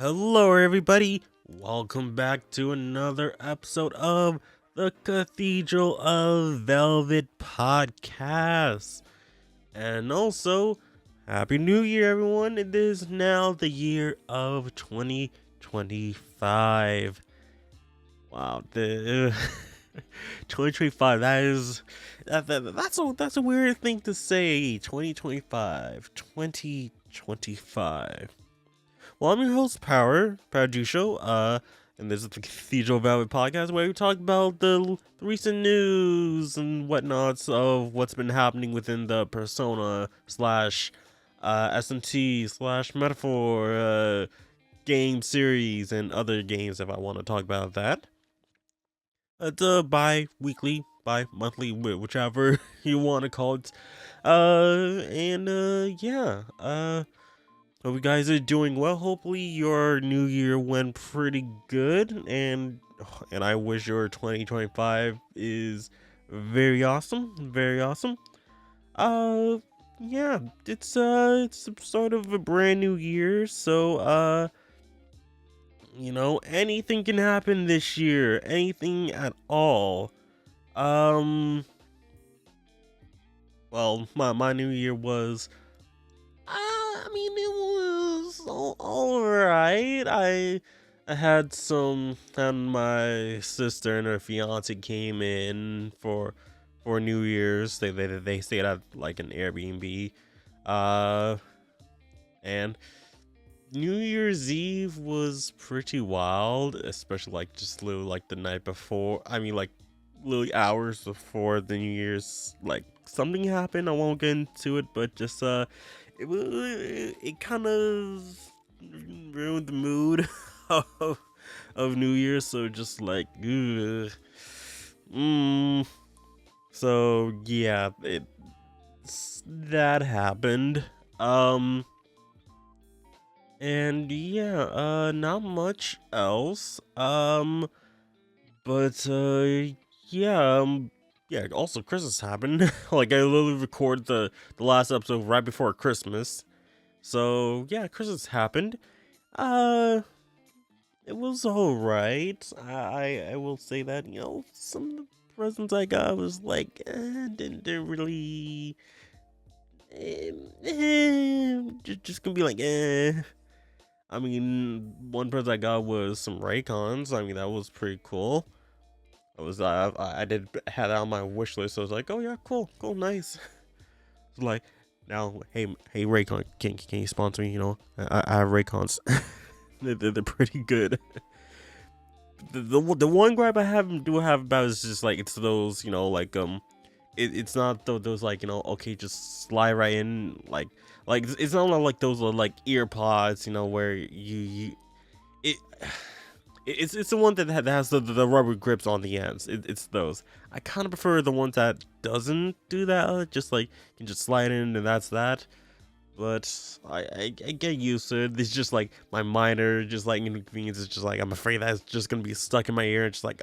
Hello, everybody. Welcome back to another episode of the Cathedral of Velvet podcast. And also, Happy New Year, everyone. It is now the year of 2025. Wow, the 2025. That's a weird thing to say. 2025. 2025. Well, I'm your host, Power Jusho, and this is the Cathedral Velvet podcast where we talk about the recent news and whatnots of what's been happening within the Persona slash SMT slash Metaphor game series and other games if I want to talk about that. It's bi-weekly, bi-monthly, whichever you want to call it. Hope you guys are doing well. Hopefully your new year went pretty good, and I wish your 2025 is very awesome, very awesome. Yeah, it's sort of a brand new year, so anything can happen this year, anything at all. Well, my new year was it was all right. I had my sister and her fiance came in for New Year's. They stayed at like an Airbnb, and New Year's Eve was pretty wild, especially like just little like the night before. Like little hours before the New Year's, like something happened. I won't get into it, but just it kind of ruined the mood of New Year's. So just like, ugh. So yeah, that happened. And yeah, not much else. But yeah, yeah. Also, Christmas happened. Like I literally recorded the last episode right before Christmas. So yeah, Christmas happened. Uh, it was alright. I will say that some of the presents I got was like didn't really just gonna be like one present I got was some Raycons. That was pretty cool. I did had that on my wish list. So I was like, oh yeah, cool, nice. So like, now, hey Raycon, can you sponsor me? I have Raycons. they're pretty good. The one gripe I have about is just like it's those it's not those like okay, just slide right in like it's not like those like ear pods where it it's the one that has the rubber grips on the ends. It's those. I kind of prefer the ones that doesn't do that. Just like you can just slide in and that's that. But I get used to it. It's just like my minor just like inconvenience. It's just like I'm afraid that's just gonna be stuck in my ear. It's just like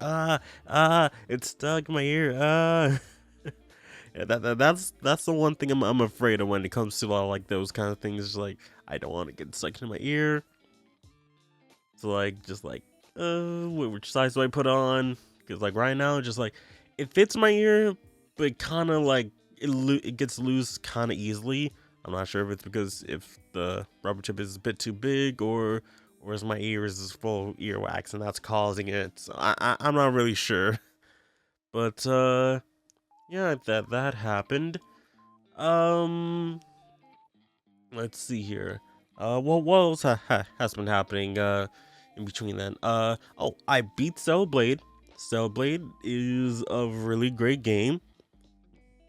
it's stuck in my ear. Yeah, that's the one thing I'm afraid of when it comes to like those kind of things. It's like I don't want to get stuck in my ear. So like just like which size do I put on? Because like right now, just like it fits my ear, but kind of like it gets loose kind of easily. I'm not sure if it's because if the rubber tip is a bit too big or is my ear is full of earwax and that's causing it. So I'm not really sure. But yeah, that happened. Let's see here. What else has been happening in between then? I beat Cellblade. Cellblade is a really great game.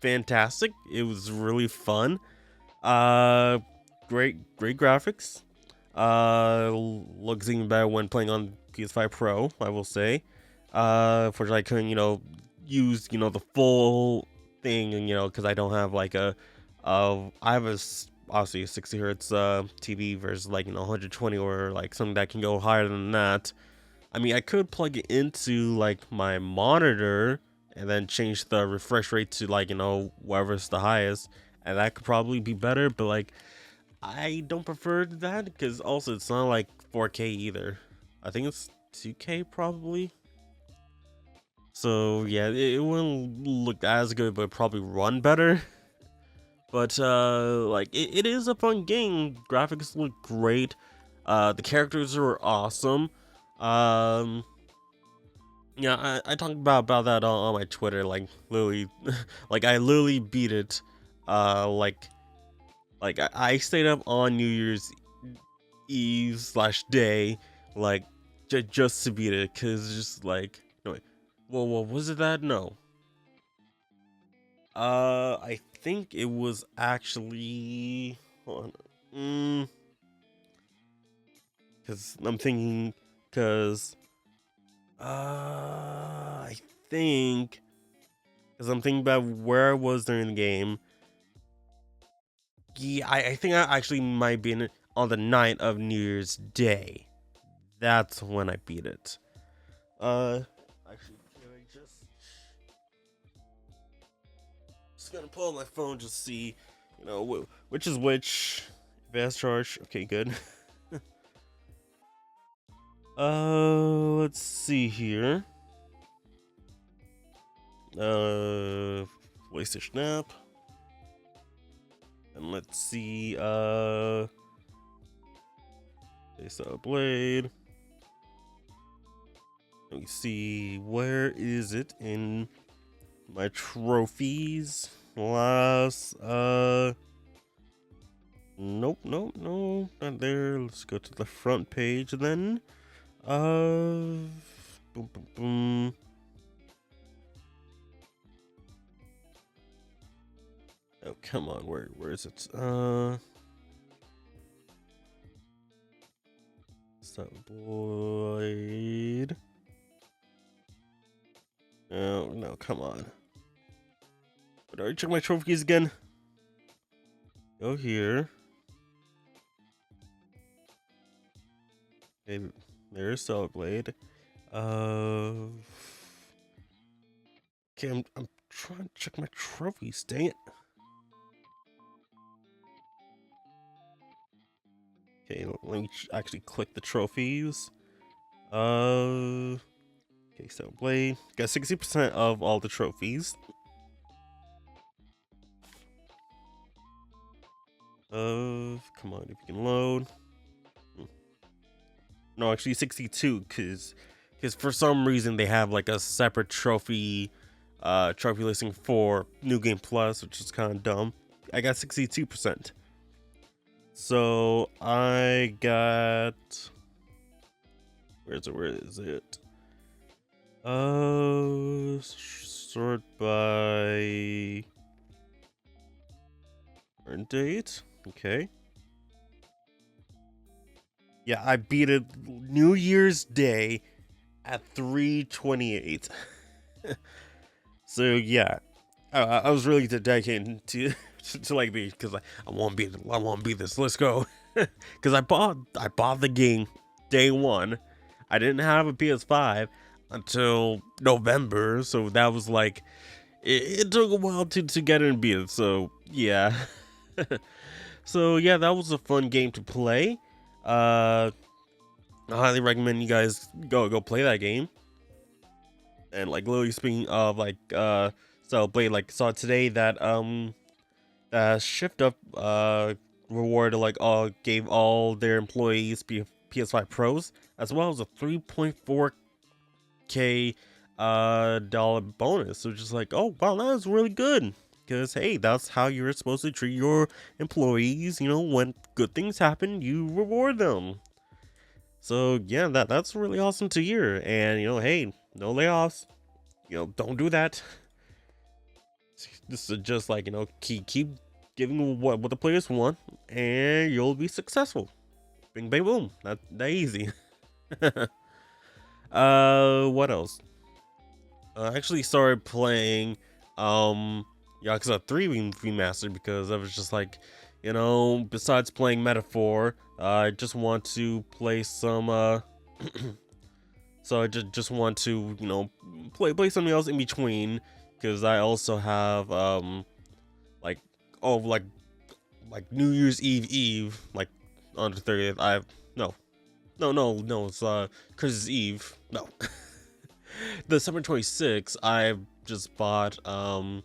Fantastic. It was really fun. Great graphics. Looks even better when playing on PS5 Pro, I will say. Fortunately I couldn't, use, the full thing, because I don't have like I have obviously a 60 hertz TV versus like 120 or like something that can go higher than that. I could plug it into like my monitor and then change the refresh rate to like whatever's the highest, and that could probably be better. But like I don't prefer that because also it's not like 4K either. I think it's 2K probably. So yeah, it wouldn't look as good, but probably run better. But like it is a fun game. Graphics look great. The characters are awesome. Um, yeah, I talked about that on my Twitter. Like literally, like I literally beat it. Like I stayed up on New Year's Eve slash day, like just to beat it, cause just like no wait, well was it that? No, I think it was actually hold on, cause I'm thinking, cause I think, cause I'm thinking about where I was during the game. Yeah, I think I actually might be on the night of New Year's Day. That's when I beat it. Actually, can I just gonna pull out my phone just see, you know, which is which. Advanced charge. Okay, good. Let's see here. PlayStation app, and let's see. They saw Blade. Let me see. Where is it in my trophies? Last. Nope, no, not there. Let's go to the front page then. Boom, boom, boom. Oh, come on, where is it? Stop Blade. No, come on. But I check my trophies again. Go here. Okay, there's Solid Blade. Okay, I'm trying to check my trophies. Dang it. Okay, let me actually click the trophies. Okay, so Blade got 60% of all the trophies. Come on, if you can load. No, actually 62, because for some reason they have like a separate trophy listing for New Game Plus, which is kind of dumb. I got 62%. So I got, where is it? Sort by earn date. Okay. Yeah, I beat it New Year's Day at 3:28. So yeah, I was really dedicated to like be, because I want to beat this. Let's go. Because I bought the game day one. I didn't have a PS5 until November, so that was like it took a while to get it and beat it. So yeah. So yeah, that was a fun game to play. I highly recommend you guys go play that game. And like literally speaking of like so Blade, like saw today that Shift Up rewarded like gave all their employees PS5 Pros as well as a 3.4K dollar bonus. So just like, oh wow, that is really good. Because hey, that's how you're supposed to treat your employees. You know, when good things happen, you reward them. So yeah, that's really awesome to hear. And you know, hey, no layoffs. You know, don't do that. This is just like, you know, keep giving what the players want, and you'll be successful. Bing bang boom. That easy. What else? I actually started playing Yakuza 3 remastered because I was just like, you know, besides playing Metaphor, I just want to play some so I just want to, you know, play something else in between, because I also have like like New Year's Eve, like on the 30th. No, it's Christmas Eve. No. December 26th, I just bought Final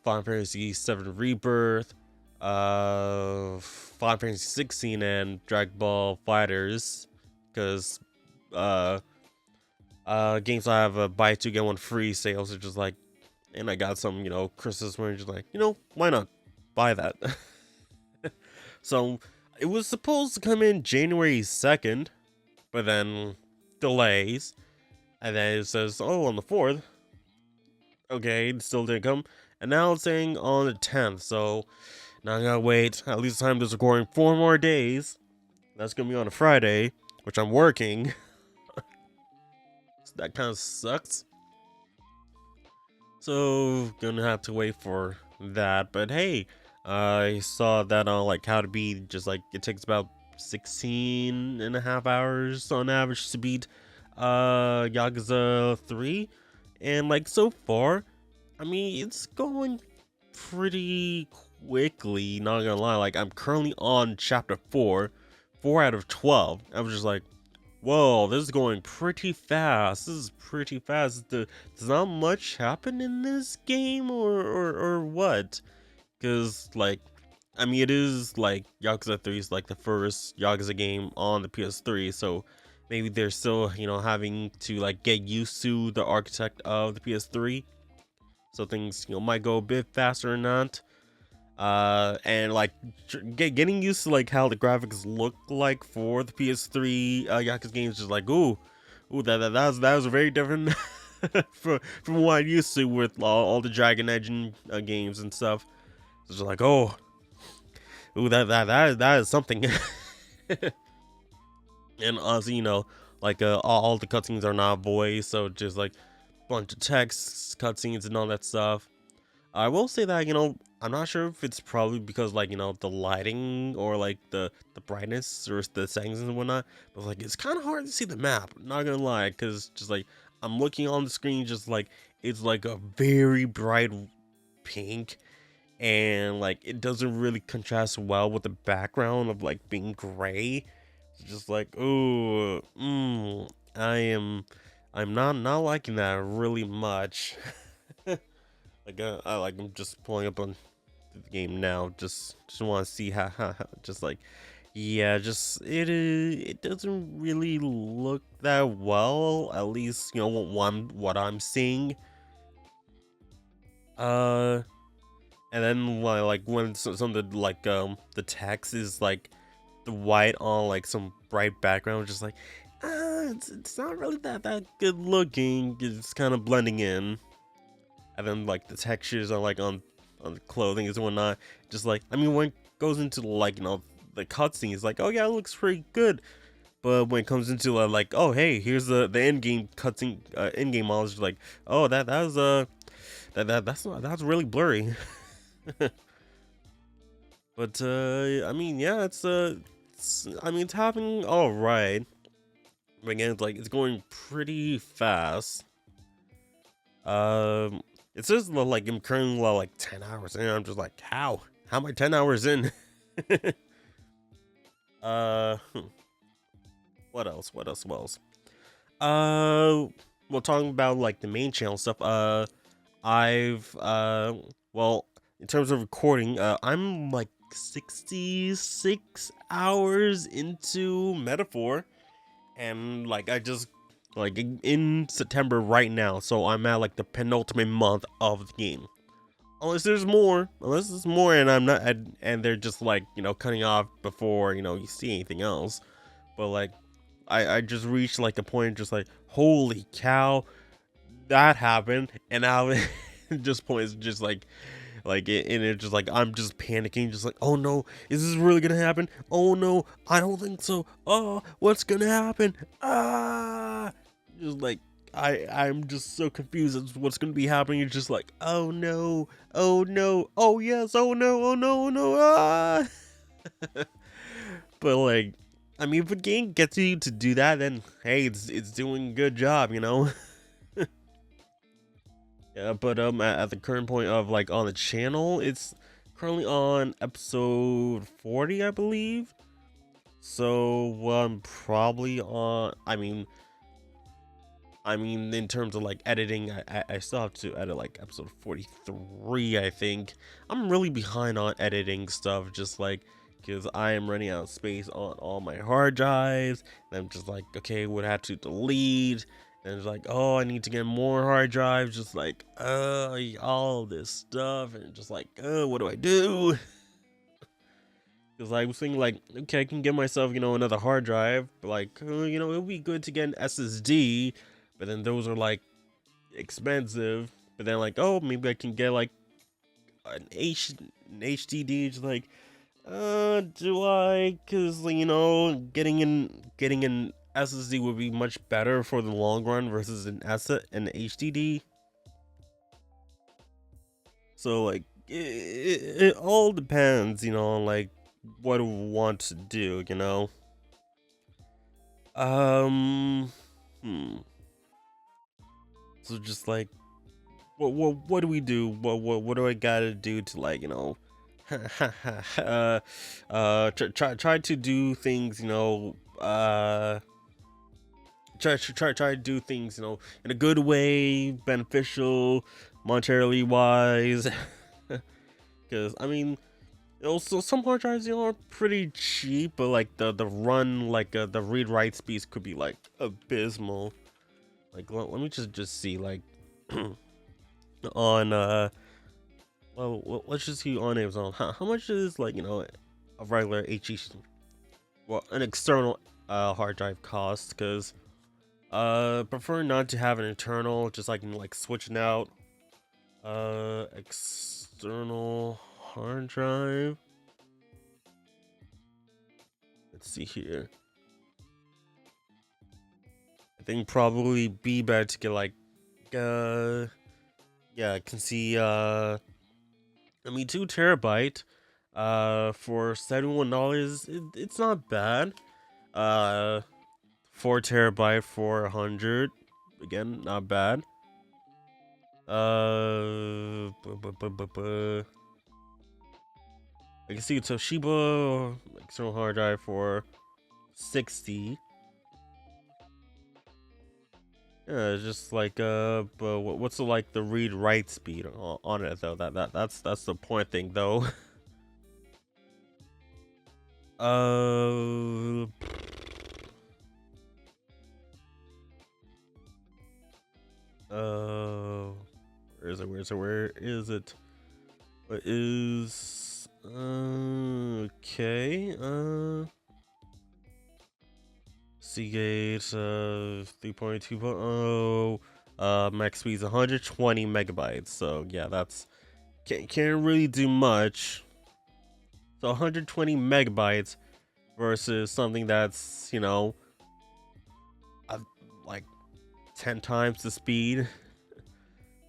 Fantasy 7 Rebirth, Final Fantasy 16 and Dragon Ball Fighters, because games I have a buy two get one free sales are just like, and I got some, Christmas where just like, why not buy that? So it was supposed to come in January 2nd, but then delays, and then it says, oh, on the 4th. Okay, it still didn't come, and now it's saying on the 10th. So now I gotta wait at least the time this recording 4 more days. That's gonna be on a Friday, which I'm working. So that kind of sucks. So gonna have to wait for that. But hey, I saw that on like how to beat, just like it takes about 16 and a half hours on average to beat Yakuza 3, and like so far, I mean, it's going pretty quickly, not gonna lie. Like I'm currently on chapter 4 out of 12. I was just like, whoa, this is going pretty fast. This is pretty fast. Does not much happen in this game, or what? Because like, I mean, it is like Yakuza 3 is like the first Yakuza game on the PS3, so maybe they're still, having to like get used to the architect of the PS3, so things, might go a bit faster or not. And like getting used to like how the graphics look like for the PS3 Yakuza games, just like ooh, that was very different from what I'm used to with all the Dragon Engine games and stuff. It's just like, oh, ooh, that is something. And also, like all the cutscenes are not voiced, so just like a bunch of text cutscenes and all that stuff. I will say that, I'm not sure if it's probably because like, the lighting or like the brightness or the settings and whatnot, but like it's kind of hard to see the map, not gonna lie, because just like I'm looking on the screen, just like it's like a very bright pink, and like it doesn't really contrast well with the background of like being gray. It's just like, oh, I'm not liking that really much. Like I'm just pulling up on the game now. Just want to see how just like, yeah, just it doesn't really look that well. At least what I'm seeing. And then like when some of the like the text is like the white on like some bright background, just like it's not really that good looking. It's kind of blending in. And then like the textures are like on the clothing and whatnot. Just like, I mean, when it goes into like the cutscenes, like, oh yeah, it looks pretty good. But when it comes into like, oh hey, here's the end game cutscene, end game models, like, oh that's really blurry. But I mean, yeah, I mean, it's happening all right. But again, it's like it's going pretty fast. It says like I'm currently like 10 hours in. I'm just like, how am I 10 hours in? uh, what else? Well, talking about like the main channel stuff. I've well, in terms of recording, I'm like 66 hours into Metaphor, and like I just like in September right now, so I'm at like the penultimate month of the game. Unless there's more, and I'm not, and they're just like cutting off before you see anything else. But like I just reached like a point, just like holy cow, that happened, and now just point is just like it, and it's just like I'm just panicking, just like, oh no, is this really gonna happen? Oh no, I don't think so. Oh, what's gonna happen? Just like I'm just so confused as to what's gonna be happening. It's just like, oh no, oh yes, oh no, oh no, But like, I mean, if a game gets you to do that, then hey, it's doing a good job, Yeah, but at the current point of like on the channel, it's currently on episode 40, I believe. So I'm probably on. I mean, in terms of like editing, I still have to edit like episode 43, I think. I'm really behind on editing stuff, just like because I am running out of space on all my hard drives. And I'm just like, okay, what I have to delete. And it's like, oh, I need to get more hard drives, just like, all this stuff. And just like, what do I do? Because I was thinking, like, okay, I can get myself, another hard drive. But like, it would be good to get an SSD. But then those are like expensive. But then like, oh, maybe I can get like an HDD. Just like, do I? Because getting an SSD would be much better for the long run versus an HDD. So like, it all depends, on like what I want to do. Um, hmm. So just like, what do we do? What do I gotta do to like try to do things try to do things in a good way, beneficial, monetarily wise. Because I mean, also some hard drives are pretty cheap, but like the run like the read write speeds could be like abysmal. Like let me just see like on let's just see on Amazon how much is like a regular HE, well, an external hard drive cost. Because prefer not to have an internal, just like switching out external hard drive. Let's see here. I think probably be better to get like yeah, I can see 2 terabyte for $71. It's not bad. 4 terabyte for 100, again, not bad. I can see Toshiba external hard drive for 60. Yeah, it's just like but what's the like the read write speed on it though? That's the point thing though. uh, where is it? Where is it? What is okay? Seagate 3.2.0 max speed's 120 megabytes. So yeah, that's can't really do much. So 120 megabytes versus something that's uh, like 10 times the speed,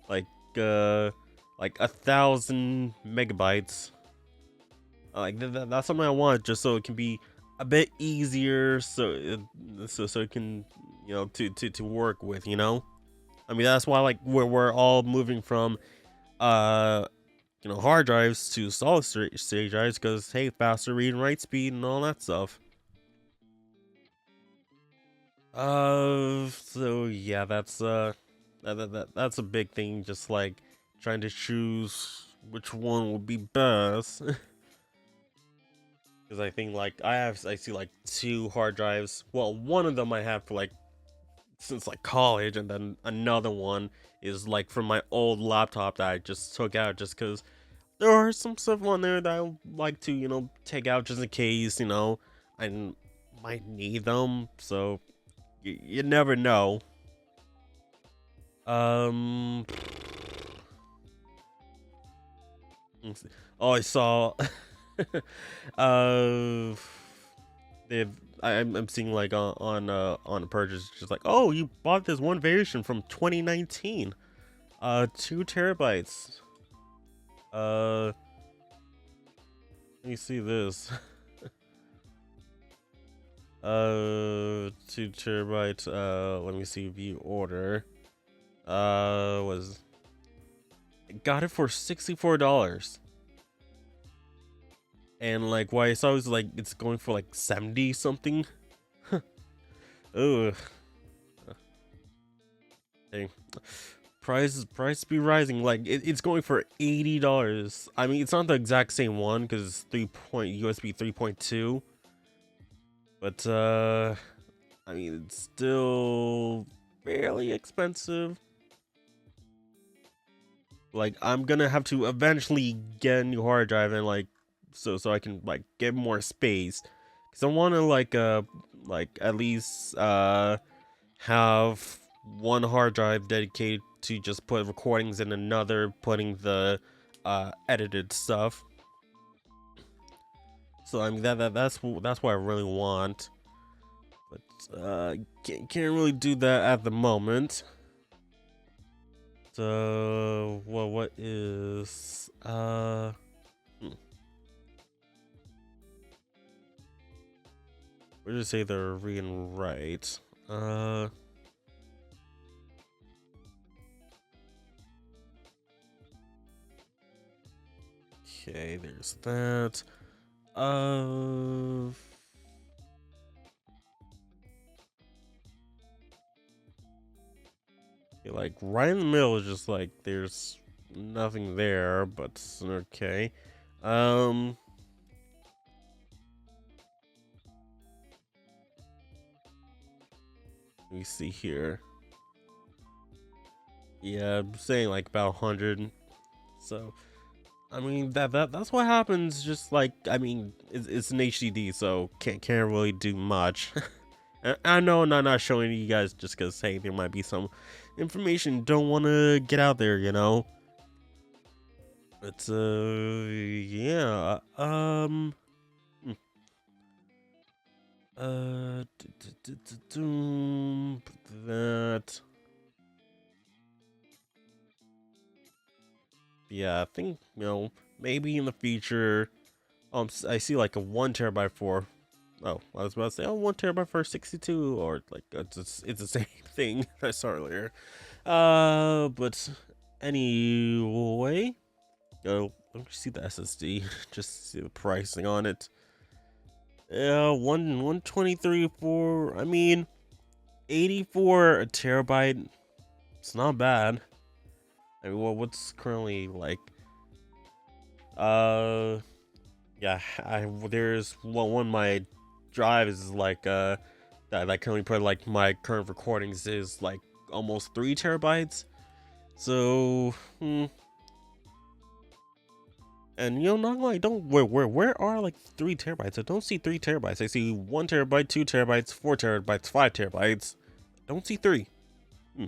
like uh like 1,000 megabytes. That's something I want, just so it can be a bit easier, so it can to work with. I mean, that's why like we're all moving from uh hard drives to solid state drives, because hey, faster read and write speed and all that stuff. So yeah, that's a big thing, just like trying to choose which one would be best. Because I think like I see like 2 hard drives. Well, one of them I have for like since like college, and then another one is like from my old laptop that I just took out, just because there are some stuff on there that I would like to take out, just in case I might need them. So you never know. Um. Oh, I saw. uh, they've. I'm seeing like on a purchase, just like, oh, you bought this one variation from 2019. 2 terabytes. Let me see this. 2 terabytes. Let me see view order. Was got it for $64. And like what I saw was like it's going for like 70 something. Ugh. Dang. Price be rising. Like it's going for $80. I mean, it's not the exact same one because it's USB 3.2. But I mean, it's still fairly expensive. Like I'm gonna have to eventually get a new hard drive and like so I can like get more space. Cause I want to like at least have one hard drive dedicated to just put recordings in another, putting the edited stuff. So I mean that's what I really want, but can't really do that at the moment. So well, what is where did it say they're read and write? Okay, there's that. Uh, like right in the middle is just like there's nothing there, but okay. Um, let me see here. Yeah, I'm saying like about 100. So I mean that's what happens. Just like I mean, it's an HDD, so can't really do much. I know I'm not showing you guys just because hey, there might be some information don't want to get out there, you know. But yeah, hmm, that. Yeah, I think maybe in the future. I see like a 1 terabyte for. Oh, I was about to say, 1 terabyte for 62, or like it's the same thing I saw earlier. But anyway, let me see the SSD, just see the pricing on it. Yeah, 123 for. I mean, 84 a terabyte. It's not bad. I mean, well, what's currently like? Uh, yeah, there's one my drive is like that I currently put like my current recordings is like almost 3 terabytes. So, and not like don't where are like 3 terabytes? I don't see 3 terabytes. I see 1 terabyte, 2 terabytes, 4 terabytes, 5 terabytes. Don't see three. Hmm.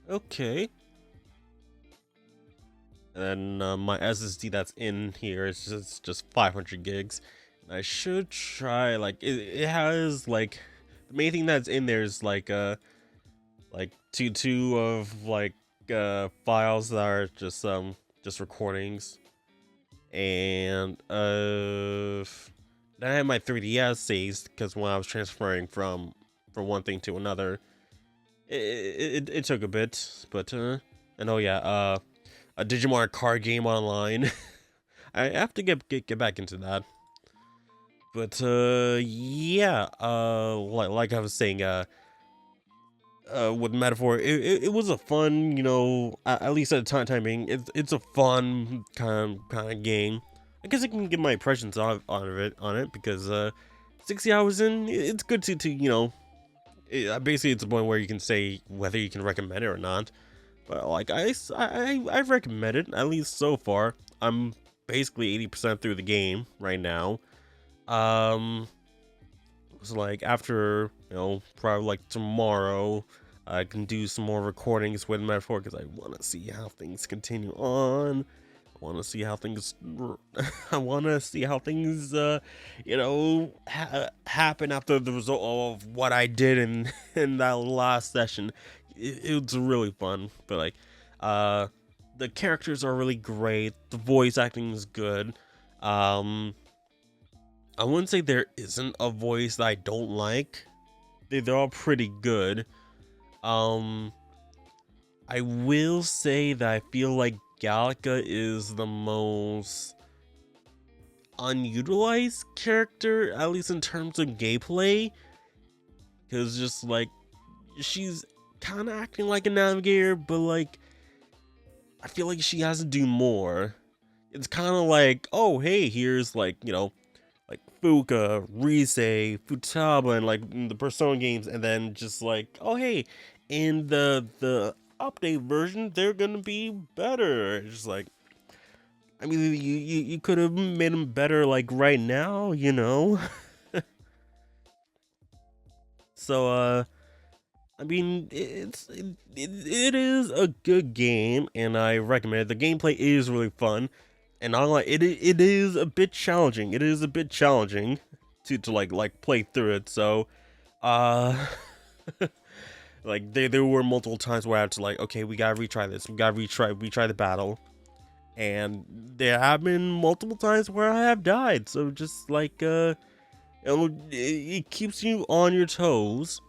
Okay. And then my SSD that's in here is just 500 gigs. And I should try like it has like the main thing that's in there is like two of like files that are just recordings. And then I had my 3DS saves because when I was transferring from one thing to another, it took a bit, but and oh yeah, a Digimon card game online. I have to get back into that. But yeah, like I was saying, with metaphor, it was a fun, at least at the time being, it's a fun kind of game. I guess I can get my impressions on it because 60 hours in, it's good to basically it's a point where you can say whether you can recommend it or not. But like I've recommended at least so far. I'm basically 80% through the game right now. Um, so like after probably like tomorrow, I can do some more recordings with Metaphor because I want to see how things continue on. I want to see how things. I want to see how things, happen after the result of what I did in in that last session. It was really fun, but like, the characters are really great. The voice acting is good. Um, I wouldn't say there isn't a voice that I don't like. They're all pretty good. Um, I will say that I feel like Gallica is the most unutilized character, at least in terms of gameplay, because just like she's kind of acting like a navigator, but like I feel like she has to do more. It's kind of like, oh hey, here's like, you know, like Fuka, Rise, Futaba, and like the Persona games, and then just like, oh hey, in the update version, they're gonna be better. It's just like, I mean, you could have made them better like right now, you know. So I mean, it is a good game, and I recommend it. The gameplay is really fun, and I like it is a bit challenging. It is a bit challenging to like play through it. So, uh, like there were multiple times where I had to like, okay, we gotta retry this. We gotta retry the battle, and there have been multiple times where I have died. So just like it keeps you on your toes.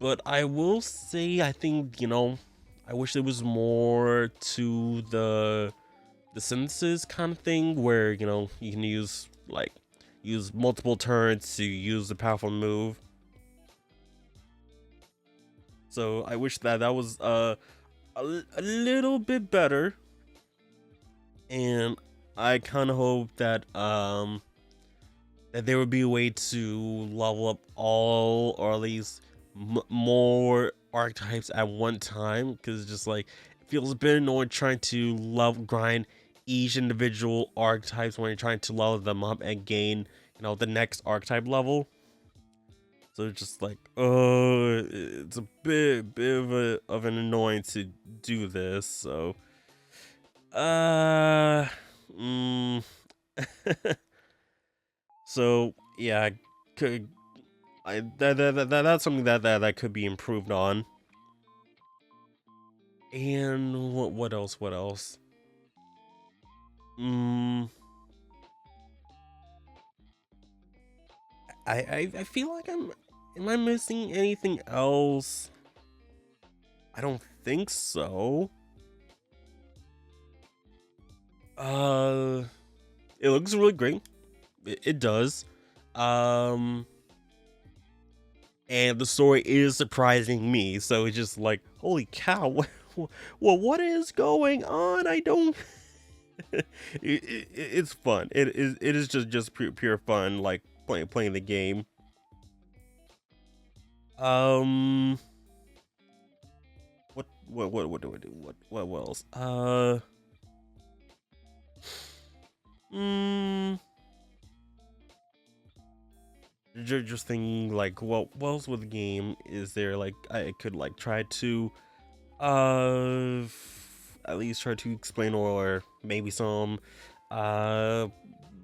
But I will say, I think, you know, I wish there was more to the synthesis kind of thing where, you know, you can use multiple turns to use the powerful move. So I wish that was a little bit better, and I kind of hope that there would be a way to level up all, or at least more archetypes at one time, because just like it feels a bit annoying trying to level grind each individual archetypes when you're trying to level them up and gain, you know, the next archetype level. So it's just like, oh, it's a bit of an annoyance to do this. So uh mm, so yeah, I could that's something that could be improved on. And what else? What else? Mm, I feel like am I missing anything else? I don't think so. Uh, it looks really great. It does. Um, and the story is surprising me. So it's just like, holy cow! Well, what is going on? I don't. It's fun. It is just pure fun, like playing the game. Um, what do I do? What else? Mm, just thinking like, what else with the game is there? Like, I could like try to uh at least try to explain, or maybe some uh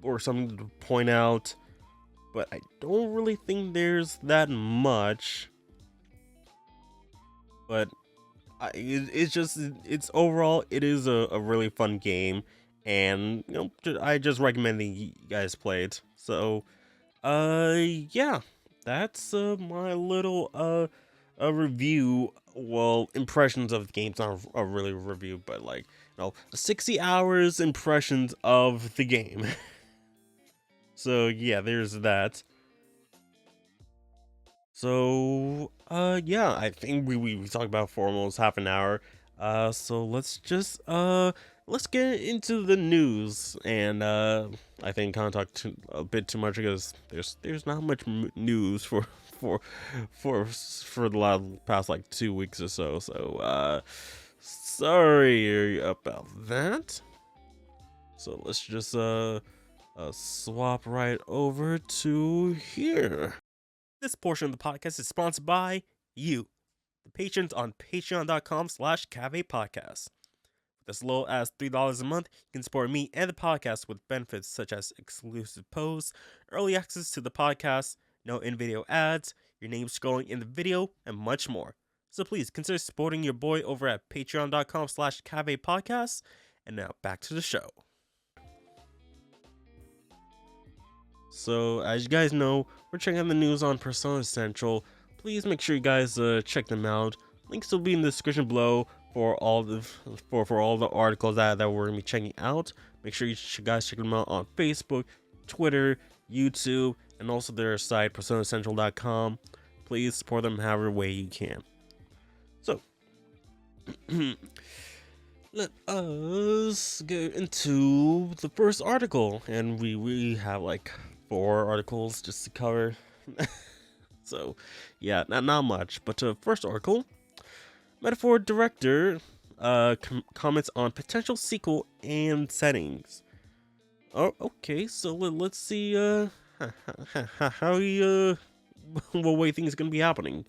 or something to point out, but I don't really think there's that much. But it's just it's overall it is a really fun game, and you know, I just recommend that you guys play it. So yeah, that's my little a review, well, impressions of the game. It's not a really review, but like, you know, 60 hours impressions of the game. So yeah, there's that. So, yeah, I think we talked about for almost half an hour. So let's get into the news, and I think kind of talked a bit too much because there's not much news for for the past like 2 weeks or so. So, sorry about that. So let's just swap right over to here. This portion of the podcast is sponsored by you, the patrons on patreon.com/cavepodcast. With as low as $3 a month, you can support me and the podcast with benefits such as exclusive posts, early access to the podcast, no in-video ads, your name scrolling in the video, and much more. So please consider supporting your boy over at patreon.com/cavepodcast. And now back to the show. So, as you guys know, we're checking out the news on Persona Central. Please make sure you guys check them out. Links will be in the description below for all the for all the articles that we're gonna be checking out. Make sure you guys check them out on Facebook, Twitter, YouTube, and also their site personacentral.com. Please support them however way you can. So let us get into the first article, and we have like 4 articles just to cover. So yeah, not much, but first article, Metaphor director comments on potential sequel and settings. Oh, okay, so let's see how he what way things are gonna be happening.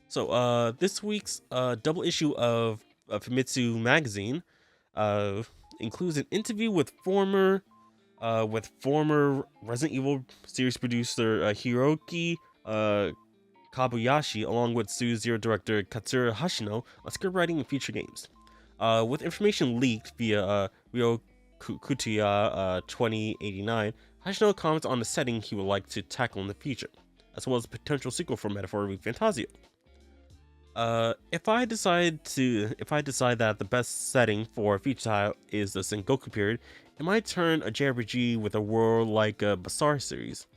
So this week's double issue of Famitsu magazine includes an interview with former Resident Evil series producer Hiroki Kabayashi, along with Suzu director Katsura Hashino, on script writing and future games. With information leaked via Ryo Kutiya 2089, Hashino comments on the setting he would like to tackle in the future, as well as a potential sequel for Metaphor Fantasio. If I decide that the best setting for a future title is the Sengoku period, it might turn a JRPG with a world like a Bazaar series.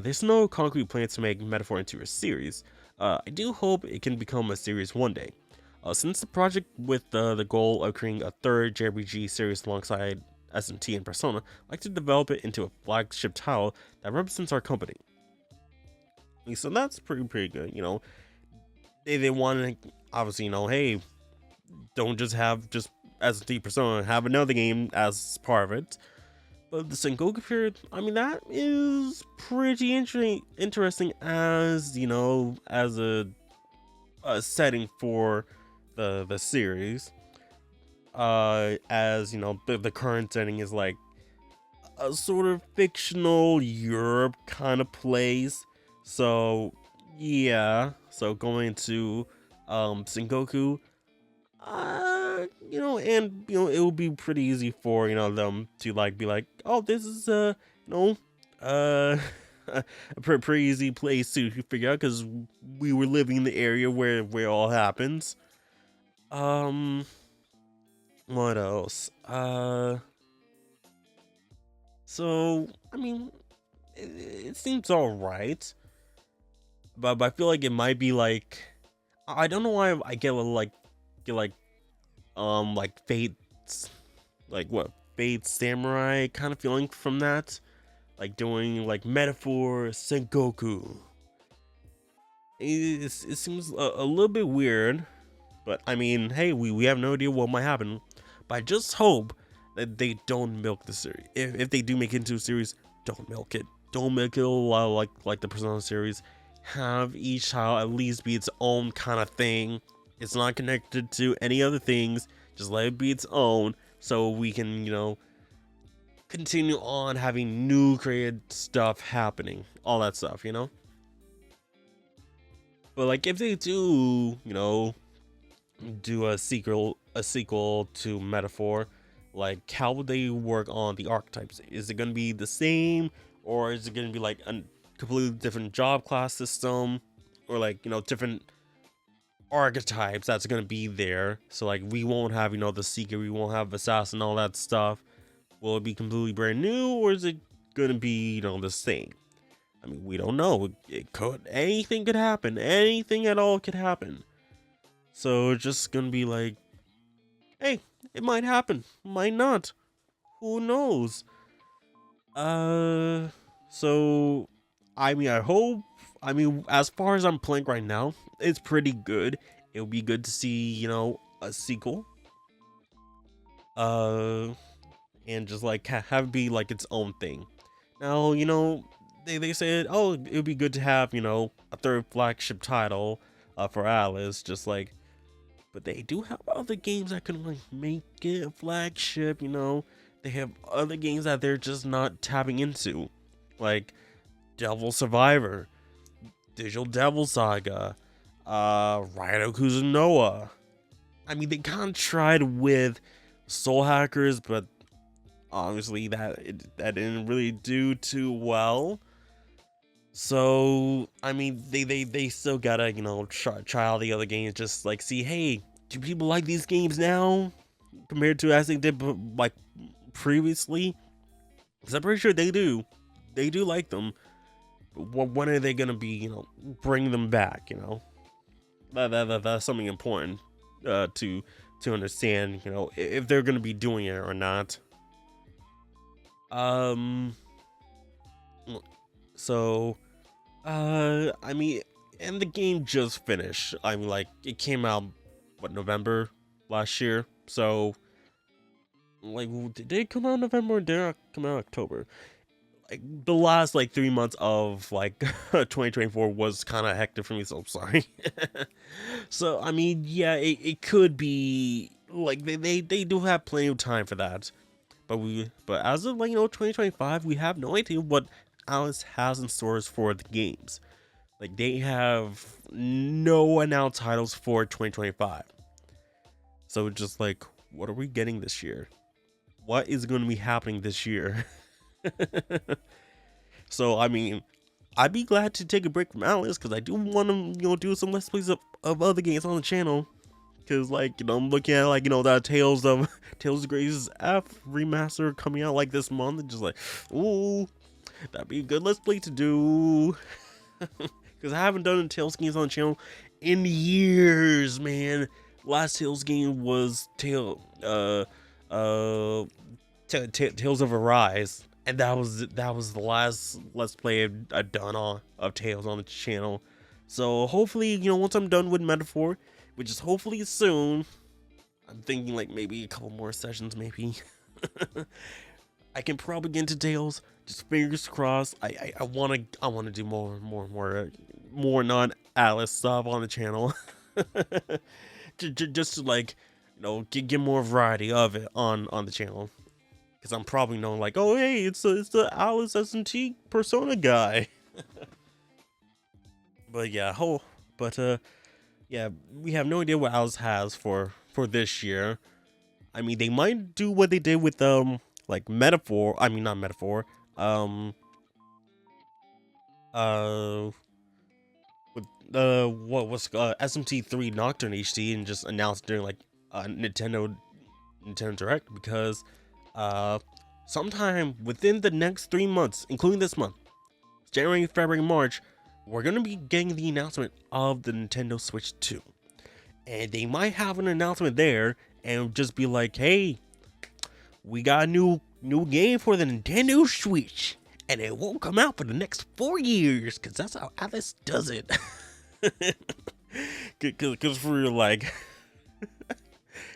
There's no concrete plans to make Metaphor into a series. I do hope it can become a series one day. Since the project with the goal of creating a third JRPG series alongside SMT and Persona, I'd like to develop it into a flagship title that represents our company. So that's pretty good, you know. They want to, obviously, you know, hey, don't just have just SMT Persona, have another game as part of it. But the Sengoku period, I mean, that is pretty interesting as, you know, as a setting for the series. As, you know, the current setting is like a sort of fictional Europe kind of place. So, yeah. So going to Sengoku, you know, and you know, it will be pretty easy for, you know, them to like be like, oh, this is you know, a pretty easy place to figure out because we were living in the area where it all happens. What else? So I mean, it seems all right, but I feel like it might be like, I don't know why I get like Fate's, like what, Fate Samurai kind of feeling from that, like doing like Metaphor Sengoku. It seems a little bit weird, but I mean, hey, we have no idea what might happen. But I just hope that they don't milk the series. If they do make it into a series, don't milk it. Don't make it a lot like the Persona series. Have each title at least be its own kind of thing. It's not connected to any other things. Just let it be its own, so we can, you know, continue on having new created stuff happening. All that stuff, you know? But like, if they do, you know, do a sequel to Metaphor, like, how would they work on the archetypes? Is it gonna be the same, or is it gonna be like a completely different job class system, or like, you know, different archetypes that's gonna be there? So like, we won't have, you know, the Seeker, we won't have Assassin, all that stuff. Will it be completely brand new, or is it gonna be, you know, the same? I mean, we don't know. Anything could happen. Anything at all could happen. So it's just gonna be like, hey, it might happen, might not. Who knows? So I mean, I hope. I mean, as far as I'm playing right now, it's pretty good. It would be good to see, you know, a sequel. And just like have it be like its own thing. Now, you know, they said, oh, it would be good to have, you know, a third flagship title for Alice, just like, but they do have other games that can like make it a flagship, you know. They have other games that they're just not tapping into, like Devil Survivor, Digital Devil Saga, Raido Kuzunoa. I mean, they kind of tried with Soul Hackers, but obviously that didn't really do too well. So I mean, they still gotta, you know, try all the other games, just like see, hey, do people like these games now compared to as they did like previously? Because I'm pretty sure they do. They do like them. But when are they gonna be, bring them back? That's something important to understand. If they're gonna be doing it or not. So, I mean, and the game just finished. I mean, like, it came out, November last year? So, like, did it come out in November or did it come out in October? Like, the last, 3 months of, 2024 was kind of hectic for me, so I'm sorry. So, I mean, yeah, it could be, like, they do have plenty of time for that. But as of 2025, we have no idea what Alice has in stores for the games. Like, they have no announced titles for 2025. So it's just like, what are we getting this year? What is going to be happening this year? So I mean, I'd be glad to take a break from Alice because I do want to do some let's plays of other games on the channel. Because, I'm looking at, that Tales of Grace's F remaster coming out, this month. And just ooh, that'd be a good let's play to do. Because I haven't done Tales games on the channel in years, man. Last Tales game was Tales of Arise. And that was the last let's play I've done of Tales on the channel. So, hopefully, once I'm done with Metaphor, which is hopefully soon, I'm thinking maybe a couple more sessions, maybe. I can probably get into Tales. Just fingers crossed. I wanna do more non-Alice stuff on the channel. Just to get more variety of it on the channel. Because I'm probably known oh hey, it's the Alice S&T Persona guy. But yeah, yeah, we have no idea what Alice has for this year. I mean, they might do what they did with Metaphor. I mean, not Metaphor. With what was SMT3 Nocturne HD and just announced during Nintendo Direct because sometime within the next 3 months, including this month, January, February, March, we're going to be getting the announcement of the Nintendo Switch 2. And they might have an announcement there and just be like, hey, we got a new game for the Nintendo Switch. And it won't come out for the next 4 years. Because that's how Alice does it. Because for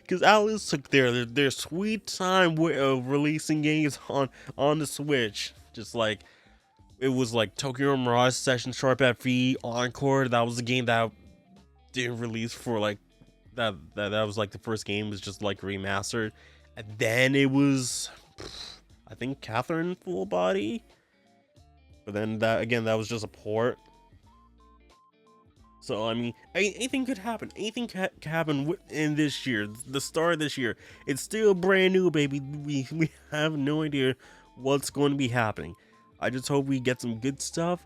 because Alice took their sweet time of releasing games on the Switch. Just it was Tokyo Mirage Session Sharp FE Encore. That was a game that didn't release for that was the first game was just remastered. And then it was, I think, Catherine Full Body. But then that was just a port. So I mean, anything could happen. Anything can happen in this year, the start of this year. It's still brand new, baby. We have no idea what's going to be happening. I just hope we get some good stuff.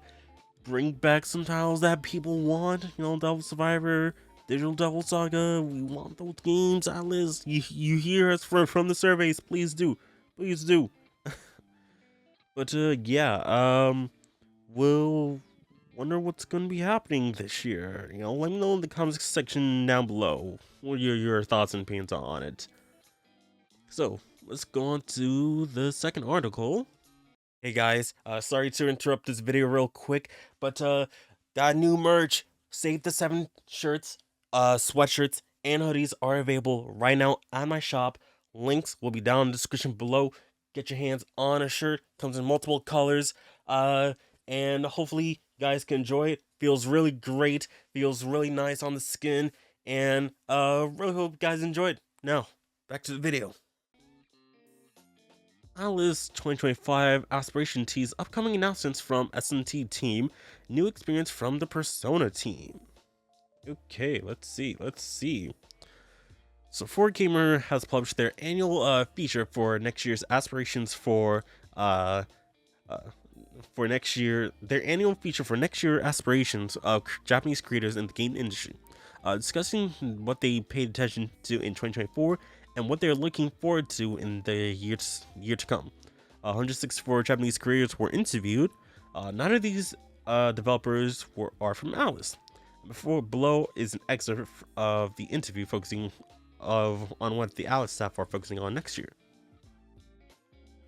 Bring back some titles that people want. Devil Survivor, Digital Devil Saga. We want those games, Alice. You hear us from the surveys. Please do. Please do. But yeah, we'll wonder what's going to be happening this year. Let me know in the comments section down below. What are your thoughts and opinions on it? So, let's go on to the second article. Hey guys, sorry to interrupt this video real quick, but got new merch. Save the 7 shirts, sweatshirts, and hoodies are available right now at my shop. Links will be down in the description below. Get your hands on a shirt. Comes in multiple colors. And hopefully you guys can enjoy it. Feels really great. Feels really nice on the skin. And really hope you guys enjoy it. Now, back to the video. Alice 2025 Aspiration tease upcoming announcements from S&T team. New experience from the Persona team. Okay, let's see. So 4Gamer has published their annual feature for next year's aspirations for next year. Their annual feature for next year aspirations of Japanese creators in the game industry. discussing what they paid attention to in 2024 and what they're looking forward to in the year to come. 164 Japanese creators were interviewed. None of these developers are from Alice. Below is an excerpt of the interview focusing on what the Alice staff are focusing on next year.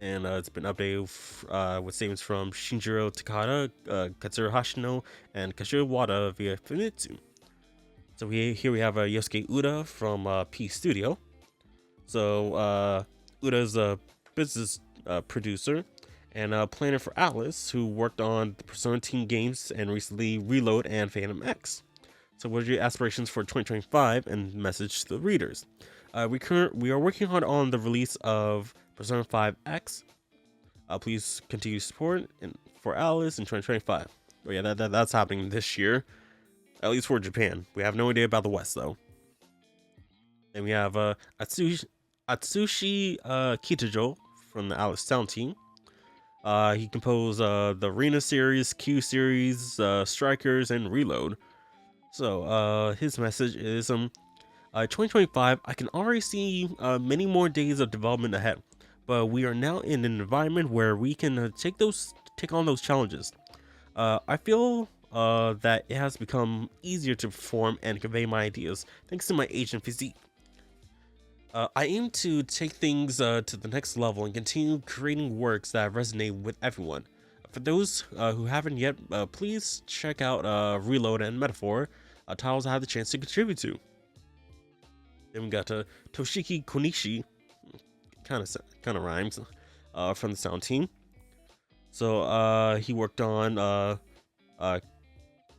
And it's been updated with statements from Shinjiro Takada, Katsuro Hashino, and Kashiro Wada via Famitsu. So here we have Yosuke Uda from P Studio. So Uda is a business producer and planner for Alice, who worked on the Persona Team games and recently Reload and Phantom X. So what are your aspirations for 2025 and message to the readers? We are working hard on the release of Persona 5 X. Please continue support for Alice in 2025. Oh yeah, that's happening this year, at least for Japan. We have no idea about the West though. And we have Atsushi Kitajo from the Alice Sound team. He composed the Arena series, Q series, Strikers, and Reload. So his message is 2025, I can already see many more days of development ahead, but we are now in an environment where we can take on those challenges. I feel that it has become easier to perform and convey my ideas thanks to my age and physique. I aim to take things to the next level and continue creating works that resonate with everyone. For those who haven't yet, please check out Reload and Metaphor, titles I had the chance to contribute to. Then we got Toshiki Konishi, kind of rhymes, from the sound team. So he worked on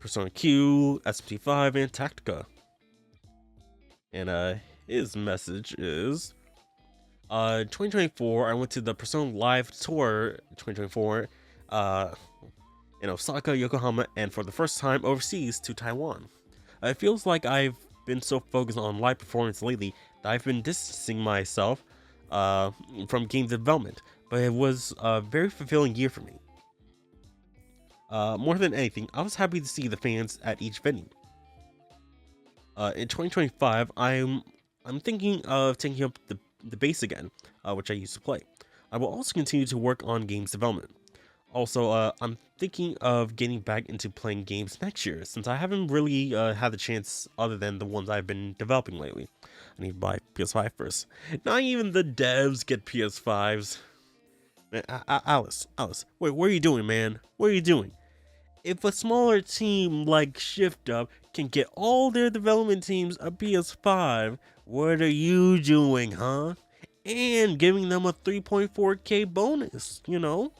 Persona Q, SMT5, and Tactica. And his message is 2024, I went to the Persona Live Tour 2024 in Osaka, Yokohama, and for the first time overseas to Taiwan. It feels like I've been so focused on live performance lately that I've been distancing myself from game development, but it was a very fulfilling year for me. More than anything, I was happy to see the fans at each venue. In 2025, I'm thinking of taking up the bass again, which I used to play. I will also continue to work on games development. Also, I'm thinking of getting back into playing games next year, since I haven't really had the chance other than the ones I've been developing lately. I need to buy PS5 first. Not even the devs get PS5s. Man, Alice, wait, what are you doing, man? What are you doing? If a smaller team like Shift Up can get all their development teams a PS5, what are you doing, huh? And giving them a 3.4K bonus, you know?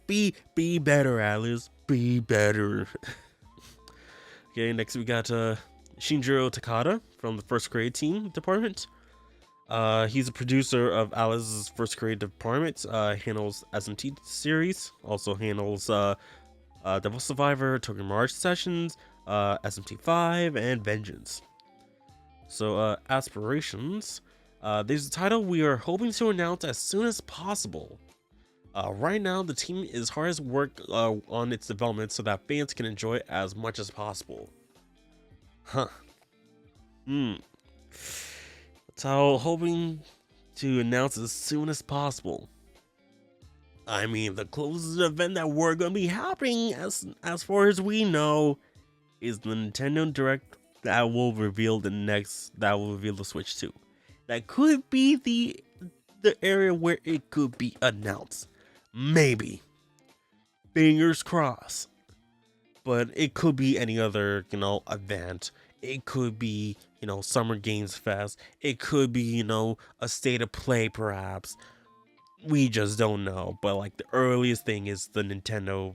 Be better, Alice. Be better. Okay, next we got Shinjiro Takada from the First Grade Team Department. He's a producer of Alice's First Grade Department. Handles SMT series. Also handles Devil Survivor, Tokyo Mirage Sessions, SMT5, and Vengeance. So, aspirations. There's a title we are hoping to announce as soon as possible. Right now, the team is hard at work on its development so that fans can enjoy it as much as possible. So, hoping to announce as soon as possible. I mean, the closest event that we're gonna be happening, as far as we know, is the Nintendo Direct that will reveal the Switch 2. That could be the area where it could be announced. Maybe. Fingers crossed. But it could be any other, event. It could be, Summer Games Fest. It could be, a State of Play perhaps. We just don't know. But like the earliest thing is the Nintendo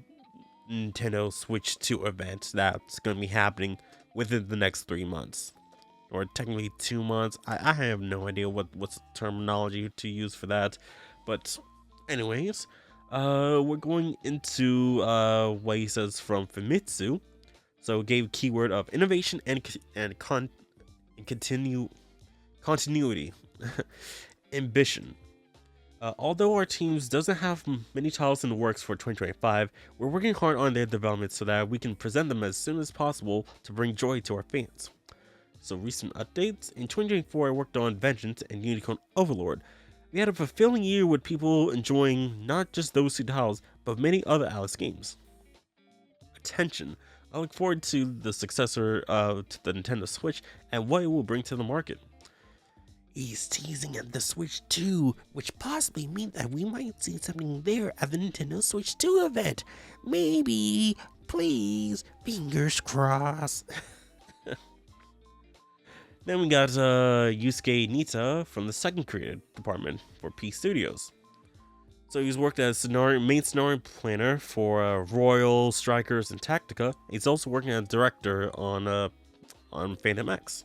Switch 2 event that's going to be happening within the next 3 months. Or technically 2 months. I have no idea what's the terminology to use for that. But anyways, we're going into what he says from Famitsu. So gave keyword of innovation and continuity, ambition. Although our teams doesn't have many titles in the works for 2025, we're working hard on their development so that we can present them as soon as possible to bring joy to our fans. So recent updates, in 2024 I worked on Vengeance and Unicorn Overlord. We had a fulfilling year with people enjoying not just those two titles, but many other Alice games. Attention, I look forward to the successor to the Nintendo Switch and what it will bring to the market. He's teasing at the Switch 2, which possibly means that we might see something there at the Nintendo Switch 2 event. Maybe, please, fingers crossed. Then we got Yusuke Nita from the second creative department for P Studios. So he's worked as main scenario planner for Royal, Strikers, and Tactica. He's also working as director on Phantom X.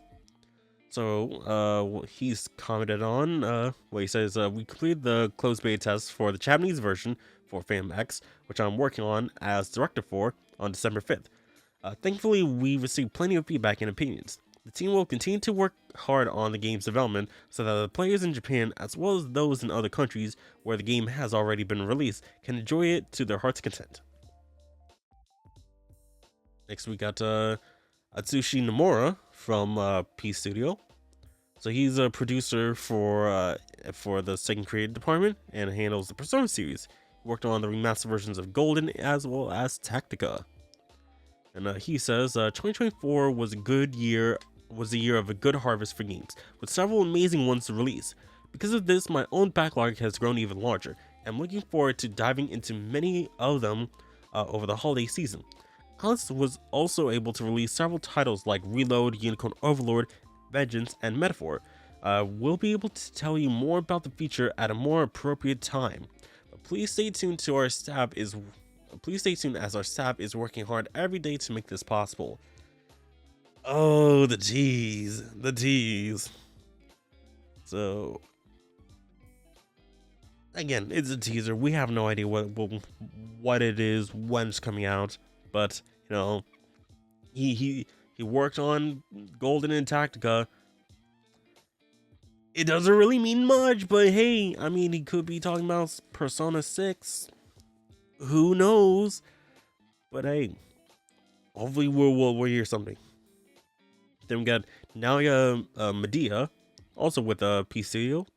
So he's commented on what he says, we completed the closed beta test for the Japanese version for Phantom X, which I'm working on as director for on December 5th. Thankfully, we received plenty of feedback and opinions. The team will continue to work hard on the game's development so that the players in Japan, as well as those in other countries where the game has already been released, can enjoy it to their heart's content. Next we got Atsushi Nomura from P Studio. So he's a producer for the second creative department and handles the Persona series. He worked on the remastered versions of Golden as well as Tactica. And he says 2024 was a year of a good harvest for games, with several amazing ones to release. Because of this, my own backlog has grown even larger. I'm looking forward to diving into many of them over the holiday season. Alice was also able to release several titles like Reload, Unicorn Overlord, Vengeance, and Metaphor. We'll be able to tell you more about the feature at a more appropriate time. But please stay tuned as our staff is working hard every day to make this possible. Oh, the tease. So, again, it's a teaser. We have no idea what it is, when it's coming out. But, you know, he worked on Golden and Tactica. It doesn't really mean much, but hey, I mean, he could be talking about Persona 6. Who knows? But hey, hopefully we'll hear something. Then we got Naoya Medea, also with P Studio.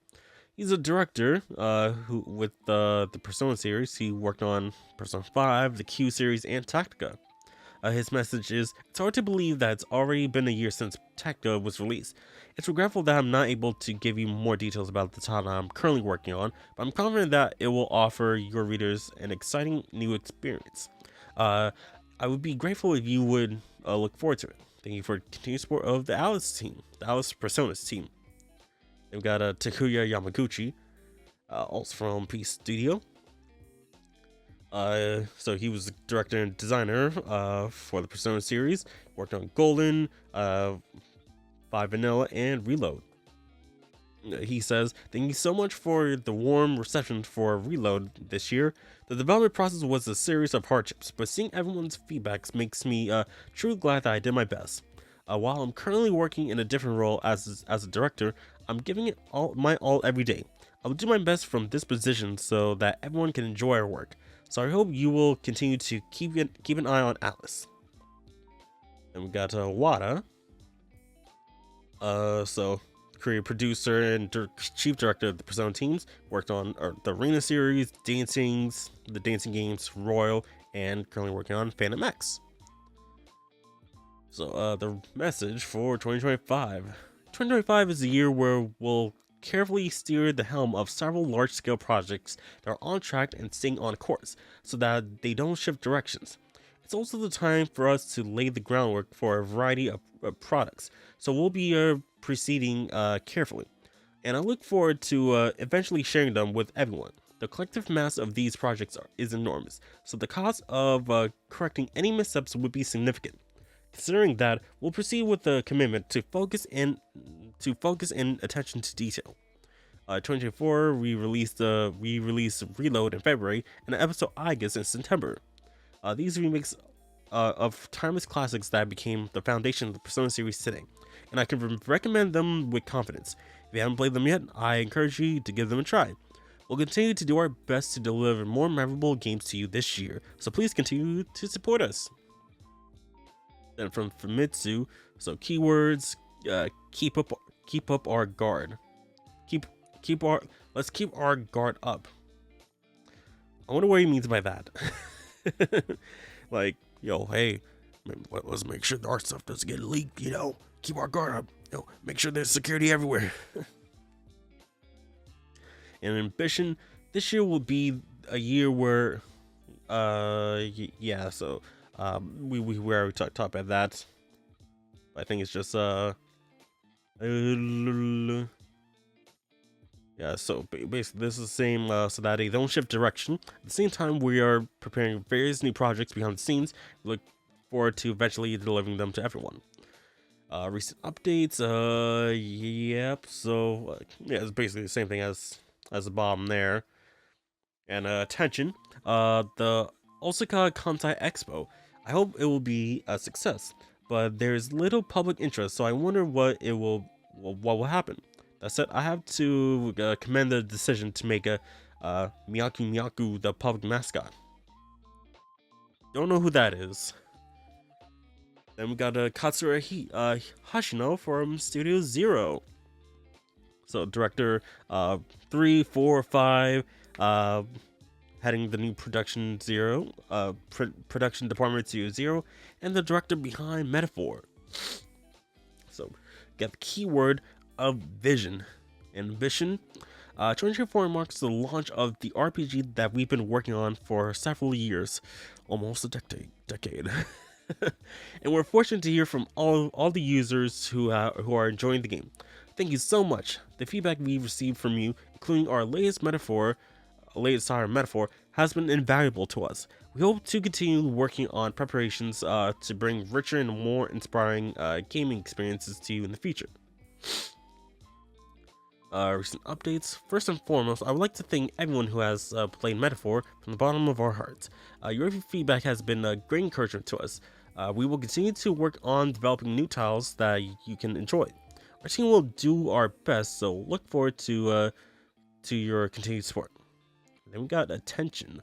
He's a director who with the Persona series. He worked on Persona 5, the Q series, and Tactica. His message is, it's hard to believe that it's already been a year since Tactica was released. It's regretful that I'm not able to give you more details about the title I'm currently working on, but I'm confident that it will offer your readers an exciting new experience. I would be grateful if you would look forward to it. Thank you for continued support of the Alice team, the Alice Personas team. Then we got Takuya Yamaguchi, also from P Studio. So he was the director and designer for the Persona series. Worked on Golden, 5 Vanilla, and Reload. He says, thank you so much for the warm reception for Reload this year. The development process was a series of hardships, but seeing everyone's feedbacks makes me truly glad that I did my best. While I'm currently working in a different role as a director, I'm giving it my all every day. I will do my best from this position so that everyone can enjoy our work. So I hope you will continue to keep an eye on Alice. And we got Wada. So creative producer and chief director of the Persona teams, worked on the Arena series, the dancing games, Royal, and currently working on Phantom X. So the message for 2025. 2025 is the year where we'll carefully steer the helm of several large-scale projects that are on track and staying on course, so that they don't shift directions. It's also the time for us to lay the groundwork for a variety of products, so we'll be proceeding carefully. And I look forward to eventually sharing them with everyone. The collective mass of these projects is enormous, so the cost of correcting any missteps would be significant. Considering that, we'll proceed with the commitment to focus in attention to detail. 2024, we released Reload in February, and episode Aigis in September. These remakes of timeless classics that became the foundation of the Persona series today, and I can recommend them with confidence. If you haven't played them yet, I encourage you to give them a try. We'll continue to do our best to deliver more memorable games to you this year, so please continue to support us. Then from Famitsu, so keywords, keep up our guard. Let's keep our guard up. I wonder what he means by that. Like, yo, hey, let's make sure our stuff doesn't get leaked, keep our guard up, make sure there's security everywhere. And ambition, this year will be a year where, yeah, so, we already talked about that. I think it's just, yeah, so basically this is the same, so that they don't shift direction. At the same time, we are preparing various new projects behind the scenes. We look forward to eventually delivering them to everyone. Recent updates, yep, so, yeah, it's basically the same thing as the bottom there. And, attention, the Osaka Kantai Expo. I hope it will be a success, but there's little public interest, so I wonder what will happen. That said, I have to commend the decision to make a Miyaku the public mascot. Don't know who that is. Then we got Katsura Hashino from Studio Zero. So director 3, 4, 5, heading the new production production department Studio Zero, and the director behind Metaphor. So get the keyword of vision. Ambition. 2024 marks the launch of the RPG that we've been working on for several years, almost a decade. And we're fortunate to hear from all the users who are enjoying the game. Thank you so much. The feedback we've received from you, including our latest metaphor, has been invaluable to us. We hope to continue working on preparations to bring richer and more inspiring gaming experiences to you in the future. Recent updates. First and foremost, I would like to thank everyone who has played Metaphor from the bottom of our hearts. Your feedback has been a great encouragement to us. We will continue to work on developing new titles that you can enjoy. Our team will do our best, so look forward to your continued support. Then we got attention.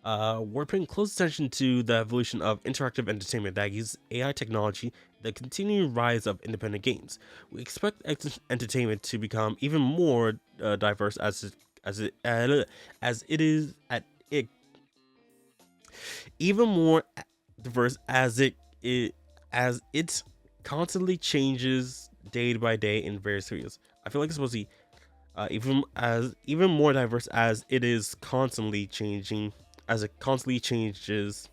We're paying close attention to the evolution of interactive entertainment that uses AI technology, the continued rise of independent games. We expect entertainment to become even more diverse as it constantly changes day by day in various areas. I feel like it's supposed to be even more diverse as it is constantly changing, as it constantly changes.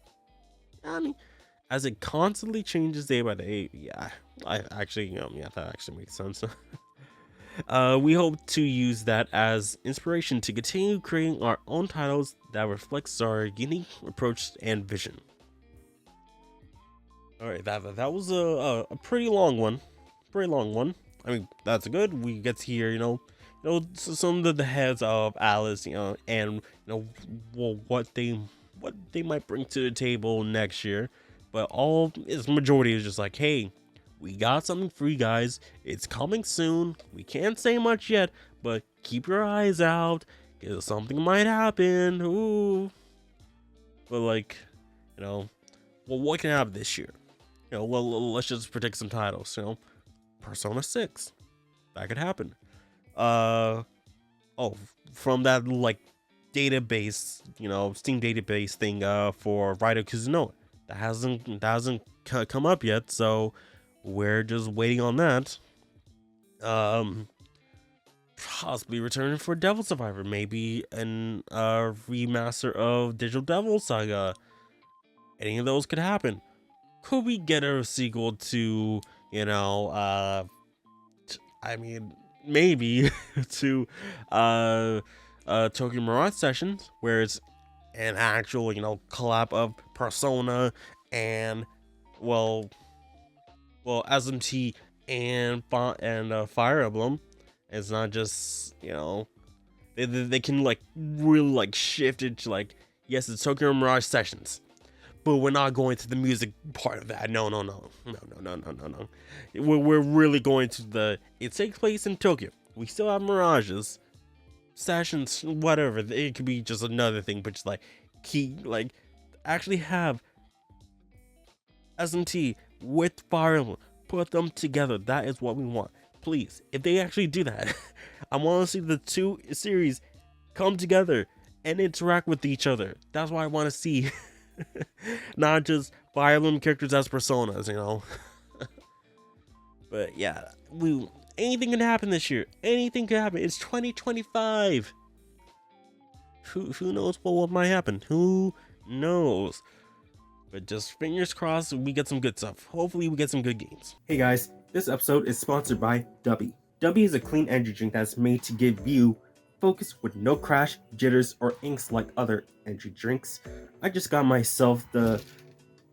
As it constantly changes day by day. Yeah, I actually, yeah, that actually makes sense. We hope to use that as inspiration to continue creating our own titles that reflects our unique approach and vision. All right, that was a pretty long one. I mean, that's good. We get to hear, some of the heads of Alice, and what they might bring to the table next year. But its majority is just like, hey, we got something for you guys. It's coming soon. We can't say much yet, but keep your eyes out, because something might happen. Ooh. But well, what can happen this year? Well, let's just predict some titles. Persona 6, that could happen. From that database, Steam database thing for Raito Kuzunoa. That hasn't come up yet, so we're just waiting on that. Possibly returning for Devil Survivor, maybe an remaster of Digital Devil Saga. Any of those could happen. Could we get a sequel to, I mean, maybe to Tokyo Mirage Sessions, where it's an actual, collab of Persona and SMT and Fire Emblem. It's not just, they can really shift it to yes, it's Tokyo Mirage Sessions, but we're not going to the music part of that. No. We're really going to it takes place in Tokyo. We still have mirages. sessions, whatever. It could be just another thing, but just like actually have SMT with Fire Emblem, put them together. That is what we want. Please, if they actually do that, I want to see the two series come together and interact with each other. That's what I want to see. Not just Fire Emblem characters as personas, you know. But yeah, anything can happen this year. Anything can happen. It's 2025. Who knows what might happen? Who knows? But just fingers crossed we get some good stuff. Hopefully we get some good games. Hey guys, this episode is sponsored by Dubby. Dubby is a clean energy drink that's made to give you focus with no crash, jitters, or inks like other energy drinks. I just got myself the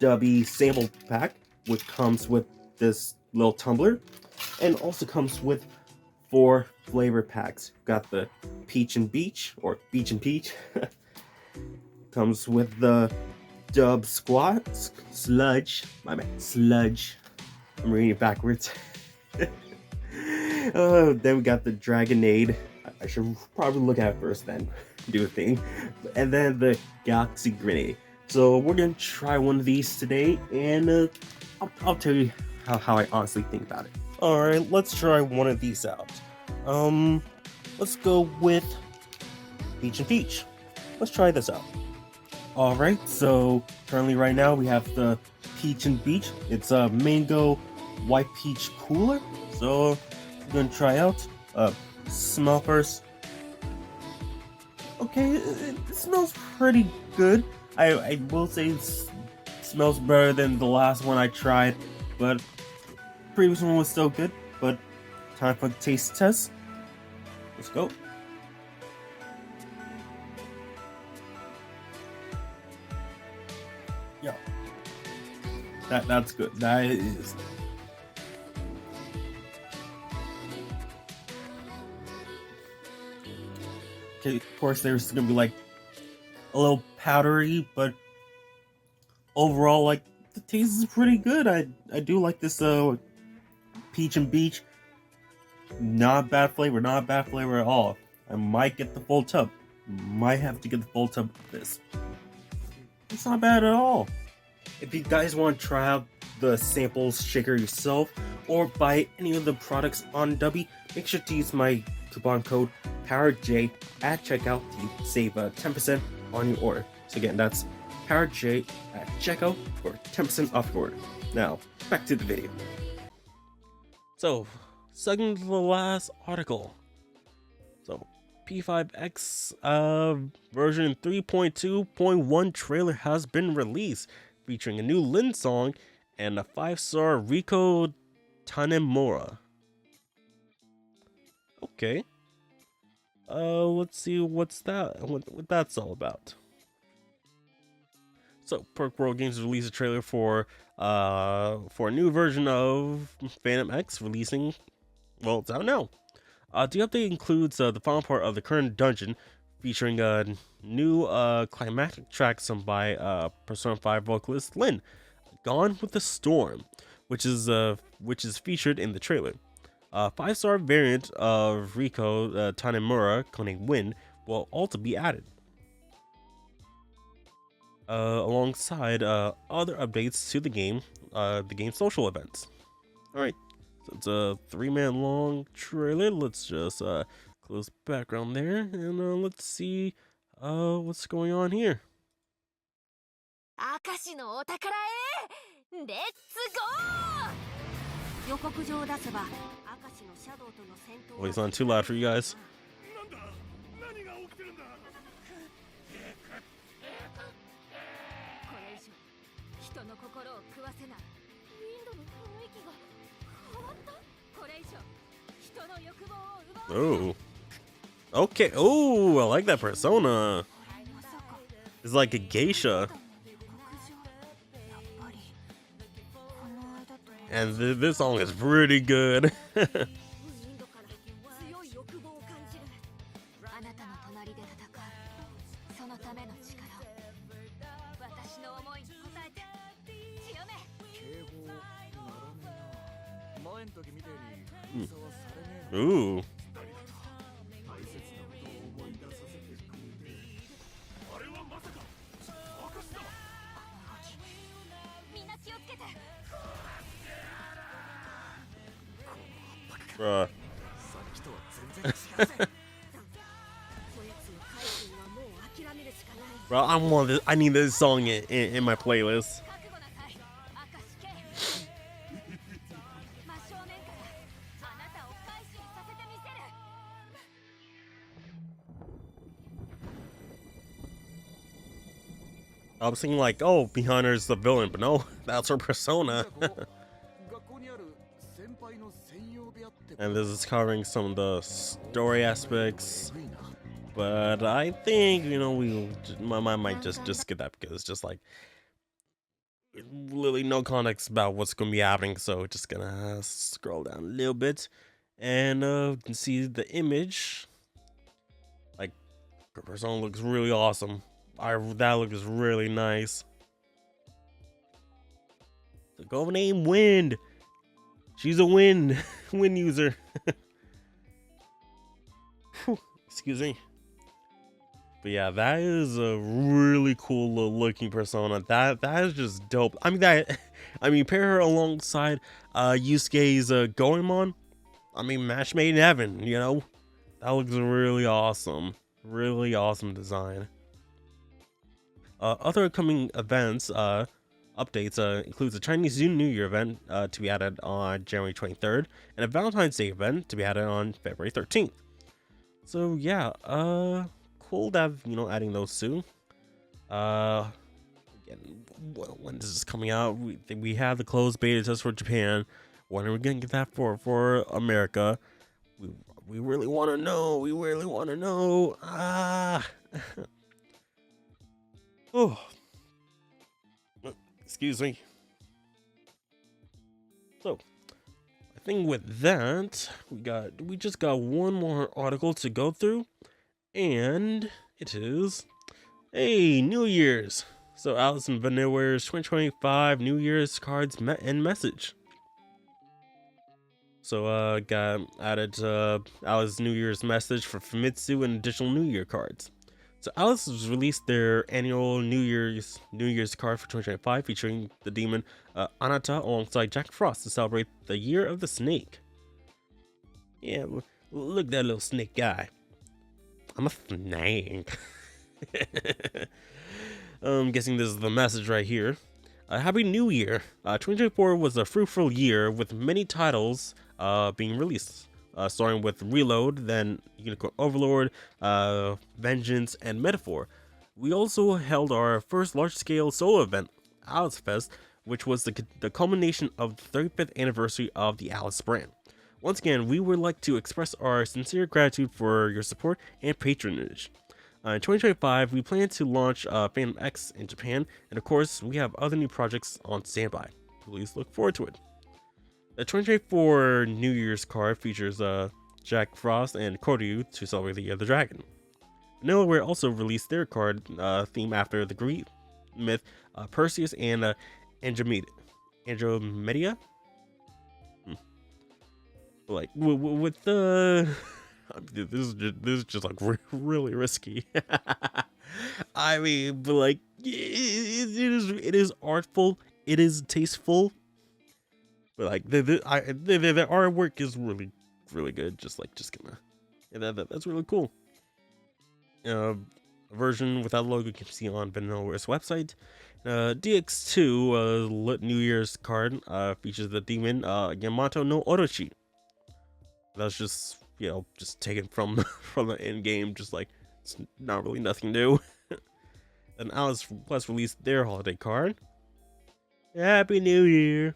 Dubby sample pack, which comes with this little tumbler, and also comes with 4 flavor packs. Got the Peach and Beach, or Beach and Peach. Comes with the Dub Sludge. My bad, Sludge. I'm reading it backwards. Then we got the Dragonade. I should probably look at it first, then do a thing. And then the Galaxy Grenade. So we're gonna try one of these today, and I'll tell you how I honestly think about it. Alright, let's try one of these out. Let's go with Peach and Peach. Let's try this out. Alright, so currently right now we have the Peach and Beach. It's a mango white peach cooler. So we're gonna try out. Smell first. Okay, it smells pretty good. I will say it smells better than the last one I tried, but previous one was still good. But time for the taste test. Let's go. Yeah, that's good. That is. Okay, of course, there's gonna be like a little powdery, but overall, like the taste is pretty good. I do like this Peach and Beach. Not bad flavor, not bad flavor at all. I might get the full tub. Might have to get the full tub of this. It's not bad at all. If you guys want to try out the samples shaker yourself or buy any of the products on Dubby, make sure to use my coupon code PowerJ at checkout to save 10% on your order. So again, that's PowerJ at checkout for 10% off your order. Now, back to the video. So, second to the last article. So, P5X version 3.2.1 trailer has been released, featuring a new Lin song and a 5-star Riko Tanemura. Okay. Let's see what that's all about. So, Perk World Games released a trailer for a new version of Phantom X releasing. Well, it's out now. The update includes the final part of the current dungeon, featuring a new climactic track sung by Persona 5 vocalist Lin, "Gone with the Storm," which is featured in the trailer. A 5-star variant of Riko Tanemura, codenamed Win, will also be added, alongside other updates to the game's social events. All right. So it's a 3-man long trailer. Let's just close the background there, and let's see what's going on here. Oh, it's not too loud for you guys. Oh. Okay. Oh, I like that persona. It's like a geisha. And this song is pretty good. Ooh. Bro, I need this song in my playlist. I was thinking like, oh, behind her is the villain, but no, that's her persona. And this is covering some of the story aspects, but I think, you know, I might just skip that because it's just like really no context about what's gonna be happening. So just gonna scroll down a little bit and you can see the image. Like, her persona looks really awesome. That looks really nice. The golden name Wind. She's a wind user. Excuse me. But yeah, that is a really cool looking persona. That is just dope. I mean pair her alongside Yusuke's Goemon. I mean, match made in heaven, you know? That looks really awesome. Really awesome design. Other upcoming events, updates includes a Chinese New Year event to be added on January 23rd, and a Valentine's Day event to be added on February 13th. So yeah, cool to have, you know, adding those two. Again, when is this coming out? We have the closed beta test for Japan. When are we gonna get that for America? We really want to know. We really want to know. Oh, excuse me. So, I think with that, we just got one more article to go through, and it is, hey, New Year's. So Alice in Vanilleware's 2025 New Year's cards and message. So got added Alice's New Year's message for Famitsu and additional New Year cards. So Alice has released their annual New Year's card for 2025, featuring the demon Anata alongside Jack Frost to celebrate the Year of the Snake. Yeah, look at that little snake guy. I'm a snake. I'm guessing this is the message right here. Happy New Year. 2024 was a fruitful year with many titles being released. Starting with Reload, then Unicorn Overlord, Vengeance, and Metaphor. We also held our first large-scale solo event, Alice Fest, which was the culmination of the 35th anniversary of the Alice brand. Once again, we would like to express our sincere gratitude for your support and patronage. In 2025, we plan to launch Phantom X in Japan, and of course, we have other new projects on standby. Please look forward to it. The 2024 New Year's card features Jack Frost and Koryu to celebrate the Year of the Dragon. Vanillaware also released their card theme after the Greek myth Perseus and Andromeda. Like with the this is just like really risky. I mean, but like it is artful, it is tasteful. But like the artwork is really good. Just gonna, yeah, that's really cool. A version without logo you can see on Vanillaware's website. DX2 lit New Year's card features the demon Yamato no Orochi. That's just, you know, just taken from the end game. Just like, it's not really nothing new. And Alice Plus released their holiday card. Happy New Year.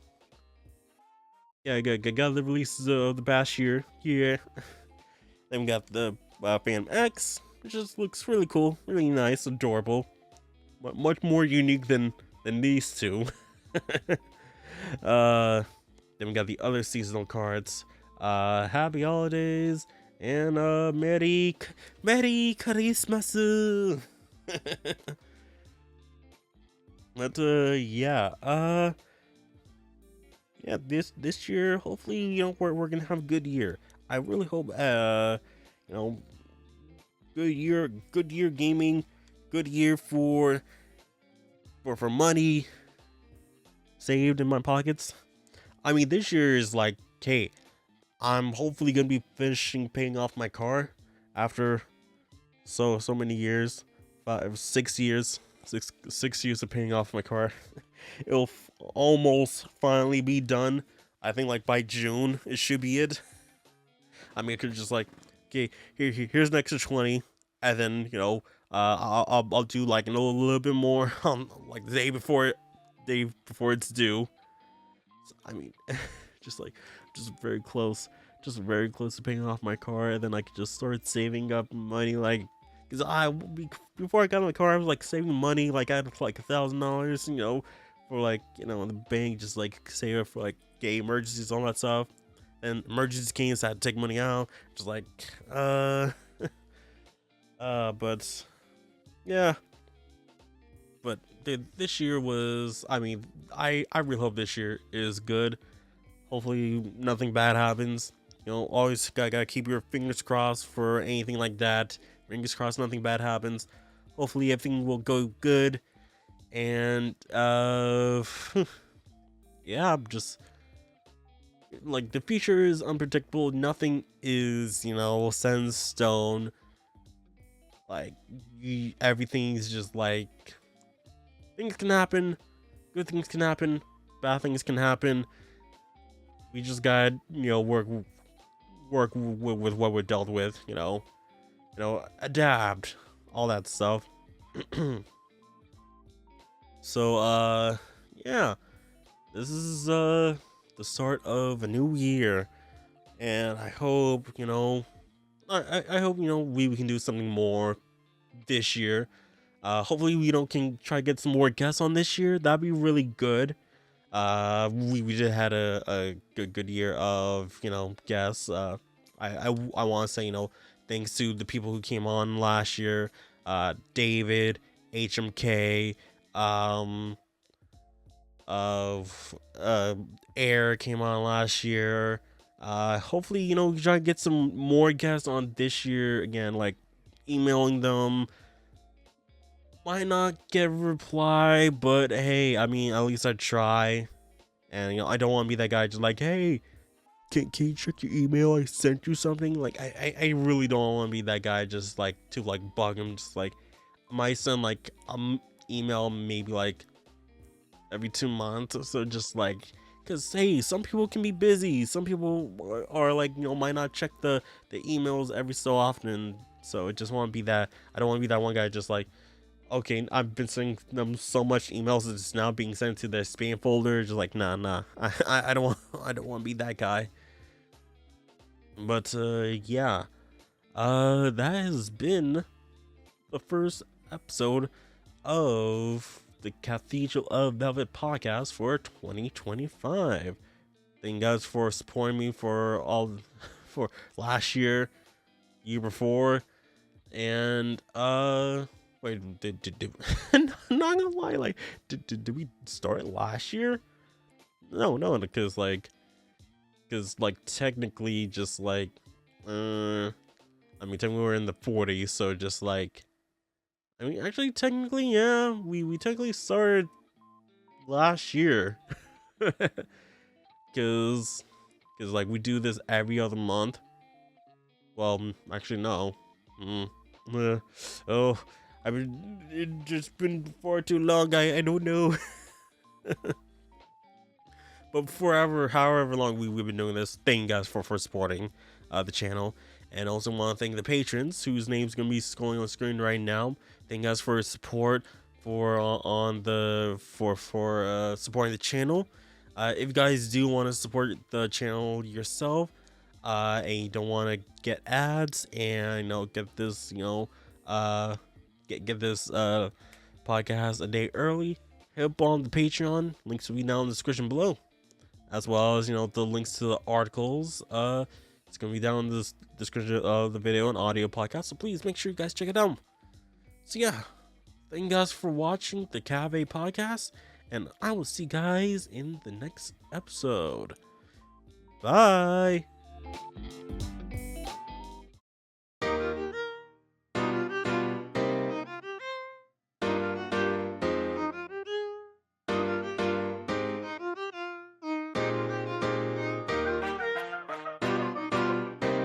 Yeah, got the releases of the past year. Yeah. Then we got the Phantom X, which just looks really cool, really nice, adorable. But much more unique than these two. Then we got the other seasonal cards. Happy Holidays and Merry Christmas. But yeah. Yeah, this year, hopefully, you know, we're gonna have a good year. I really hope, you know, good year gaming, good year for money saved in my pockets. I mean, this year is like, hey, I'm hopefully gonna be finishing paying off my car after so many years, 5 6 years, 6 years of paying off my car. It'll almost finally be done. I think like by June it should be it. I mean, I could just like, okay, here's an extra 20, and then I'll do like a little bit more like the day before it's due. So, I mean, just like just very close to paying off my car, and then I could just start saving up money, like, because before I got my car, I was like saving money, like I had like $1,000, for like in the bank, just like save it for like gay emergencies, all that stuff. And emergencies came, so I had to take money out, just like but yeah. But dude, this year was, I mean, I really hope this year is good. Hopefully nothing bad happens. Always gotta keep your fingers crossed for anything like that. Fingers crossed nothing bad happens. Hopefully everything will go good. And yeah, just like the future is unpredictable. Nothing is, set in stone. Like everything's just like, things can happen, good things can happen, bad things can happen. We just gotta, work with what we're dealt with, adapt, all that stuff. So yeah, this is the start of a new year, and I hope, I hope, we can do something more this year. Hopefully we can try to get some more guests on this year. That'd be really good. We did had a good year of guests. I want to say thanks to the people who came on last year. David, HMK, of Air came on last year. Hopefully we try to get some more guests on this year again, like emailing them. Might not get a reply, but hey, I mean, at least I try. And I don't want to be that guy just like, hey, can you check your email? I sent you something. Like, I really don't want to be that guy just like to like bug him. Just like, I might send like email maybe like every 2 months. So just like, because hey, some people can be busy. Some people are like, might not check the emails every so often. So I just want to be that. I don't want to be that one guy just like, okay, I've been sending them so much emails that it's now being sent to their spam folder. Just like, nah. I don't want to be that guy. But yeah, that has been the first episode of the Cathedral of Velvet podcast for 2025. Thank you guys for supporting me for last year before, and wait, did not gonna lie, like did we start last year? No, because technically just like I mean technically we're in the 40s, so just like, I mean actually technically, yeah, we technically started last year. Cause like we do this every other month. Well, actually no. Oh, it's just been far too long. I don't know. But however long we've been doing this, thank you guys for supporting the channel. And also want to thank the patrons whose names gonna be scrolling on the screen right now. Thank you guys for support for supporting the channel. If you guys do want to support the channel yourself, and you don't want to get ads and get this get this podcast a day early, hit up on the Patreon. Links will be down in the description below, as well as the links to the articles. It's gonna be down in the description of the video and audio podcast, so please make sure you guys check it out. So yeah, thank you guys for watching the Cave podcast, and I will see you guys in the next episode. Bye.